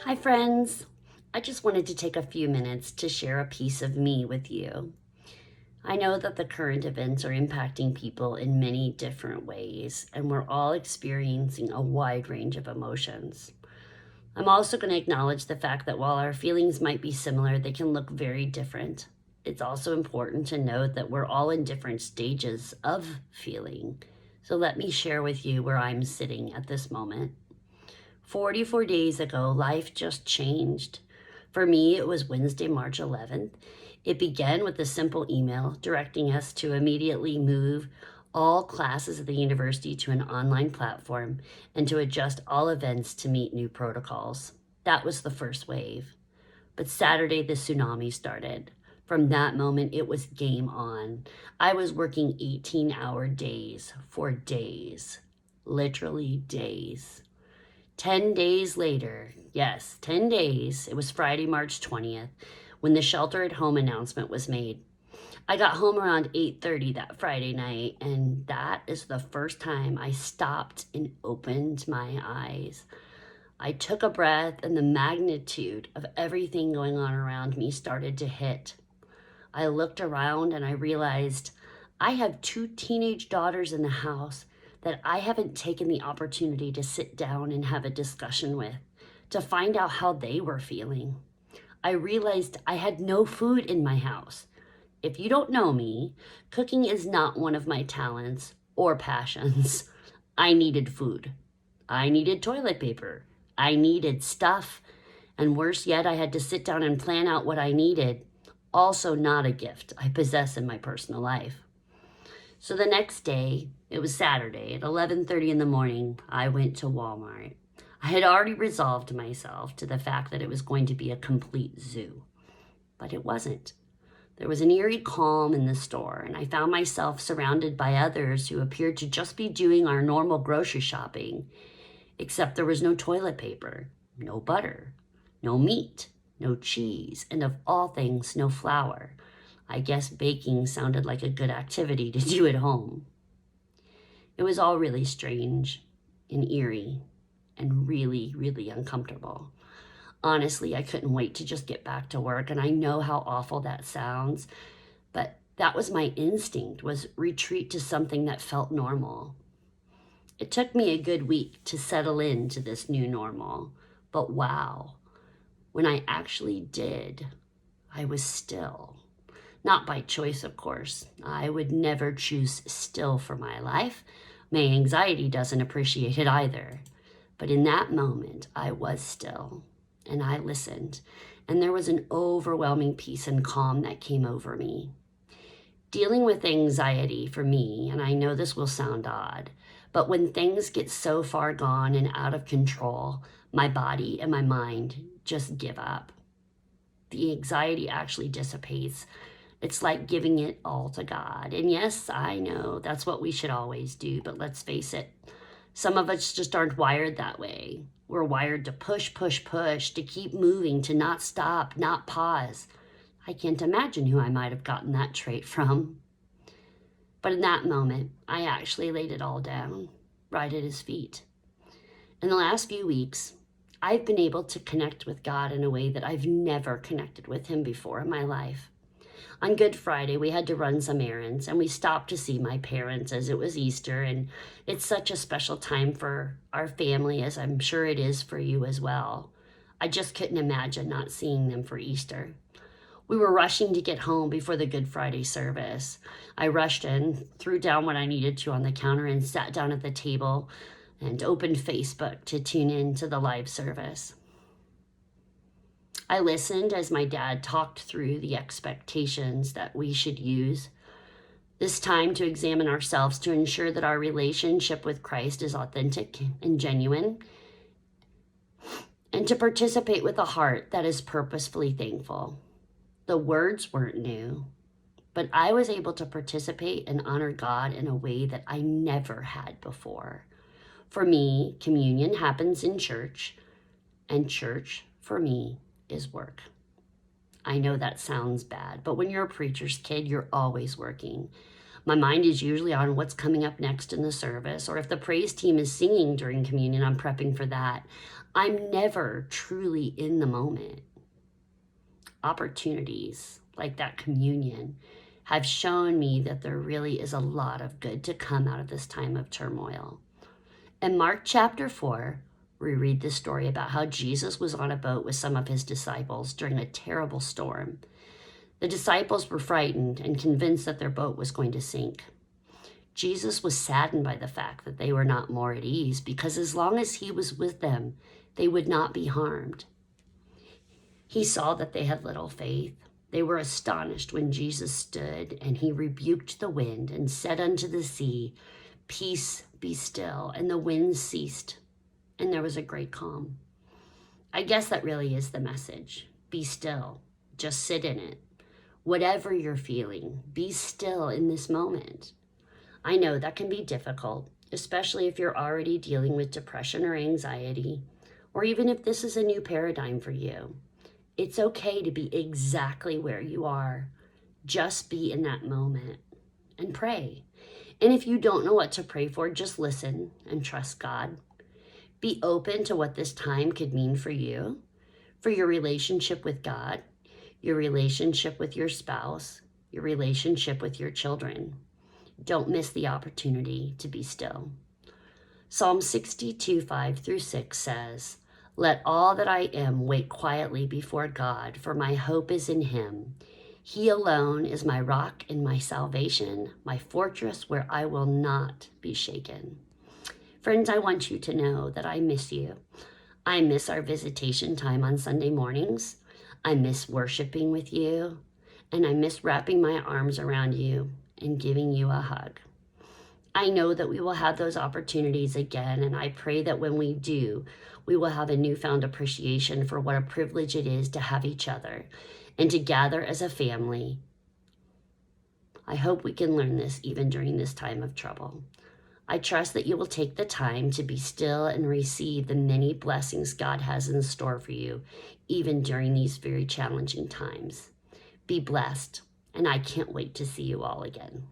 Hi, friends. I just wanted to take a few minutes to share a piece of me with you. I know that the current events are impacting people in many different ways, and we're all experiencing a wide range of emotions. I'm also going to acknowledge the fact that while our feelings might be similar, they can look very different. It's also important to note that we're all in different stages of feeling. So let me share with you where I'm sitting at this moment. 44 days ago, life just changed. For me, it was Wednesday, March 11th. It began with a simple email directing us to immediately move all classes at the university to an online platform and to adjust all events to meet new protocols. That was the first wave. But Saturday, the tsunami started. From that moment, it was game on. I was working 18-hour days for days, literally days. 10 days later, yes, 10 days, it was Friday, March 20th, when the shelter at home announcement was made. I got home around 8:30 that Friday night, and that is the first time I stopped and opened my eyes. I took a breath, and the magnitude of everything going on around me started to hit. I looked around and I realized I have two teenage daughters in the house that I haven't taken the opportunity to sit down and have a discussion with to find out how they were feeling. I realized I had no food in my house. If you don't know me, cooking is not one of my talents or passions. I needed food. I needed toilet paper. I needed stuff. And worse yet, I had to sit down and plan out what I needed. Also, not a gift I possess in my personal life. So the next day, it was Saturday at 11:30 in the morning, I went to Walmart. I had already resolved myself to the fact that it was going to be a complete zoo, but it wasn't. There was an eerie calm in the store, and I found myself surrounded by others who appeared to just be doing our normal grocery shopping, except there was no toilet paper, no butter, no meat, no cheese, and of all things, no flour. I guess baking sounded like a good activity to do at home. It was all really strange and eerie and really, really uncomfortable. Honestly, I couldn't wait to just get back to work, and I know how awful that sounds, but that was my instinct, was retreat to something that felt normal. It took me a good week to settle into this new normal, but wow, when I actually did, I was still. Not by choice, of course. I would never choose still for my life. My anxiety doesn't appreciate it either. But in that moment, I was still, and I listened, and there was an overwhelming peace and calm that came over me. Dealing with anxiety for me, and I know this will sound odd, but when things get so far gone and out of control, my body and my mind just give up. The anxiety actually dissipates. It's like giving it all to God. And yes, I know that's what we should always do, but let's face it, some of us just aren't wired that way. We're wired to push, push, push, to keep moving, to not stop, not pause. I can't imagine who I might have gotten that trait from. But in that moment, I actually laid it all down, right at his feet. In the last few weeks, I've been able to connect with God in a way that I've never connected with him before in my life. On Good Friday, we had to run some errands, and we stopped to see my parents as it was Easter, and it's such a special time for our family, as I'm sure it is for you as well. I just couldn't imagine not seeing them for Easter. We were rushing to get home before the Good Friday service. I rushed in, threw down what I needed to on the counter, and sat down at the table and opened Facebook to tune in to the live service. I listened as my dad talked through the expectations that we should use this time to examine ourselves to ensure that our relationship with Christ is authentic and genuine, and to participate with a heart that is purposefully thankful. The words weren't new, but I was able to participate and honor God in a way that I never had before. For me, communion happens in church, and church, for me, is work. I know that sounds bad, but when you're a preacher's kid, you're always working. My mind is usually on what's coming up next in the service, or if the praise team is singing during communion, I'm prepping for that. I'm never truly in the moment. Opportunities like that communion have shown me that there really is a lot of good to come out of this time of turmoil. In Mark chapter 4, we read the story about how Jesus was on a boat with some of his disciples during a terrible storm. The disciples were frightened and convinced that their boat was going to sink. Jesus was saddened by the fact that they were not more at ease, because as long as he was with them, they would not be harmed. He saw that they had little faith. They were astonished when Jesus stood and he rebuked the wind and said unto the sea, "Peace, be still." And the wind ceased, and there was a great calm. I guess that really is the message. Be still. Just sit in it. Whatever you're feeling, be still in this moment. I know that can be difficult, especially if you're already dealing with depression or anxiety, or even if this is a new paradigm for you. It's okay to be exactly where you are. Just be in that moment and pray. And if you don't know what to pray for, just listen and trust God. Be open to what this time could mean for you, for your relationship with God, your relationship with your spouse, your relationship with your children. Don't miss the opportunity to be still. Psalm 62, 5-6 says, "Let all that I am wait quietly before God, for my hope is in him. He alone is my rock and my salvation, my fortress where I will not be shaken." Friends, I want you to know that I miss you. I miss our visitation time on Sunday mornings. I miss worshiping with you. And I miss wrapping my arms around you and giving you a hug. I know that we will have those opportunities again, and I pray that when we do, we will have a newfound appreciation for what a privilege it is to have each other and to gather as a family. I hope we can learn this even during this time of trouble. I trust that you will take the time to be still and receive the many blessings God has in store for you, even during these very challenging times. Be blessed, and I can't wait to see you all again.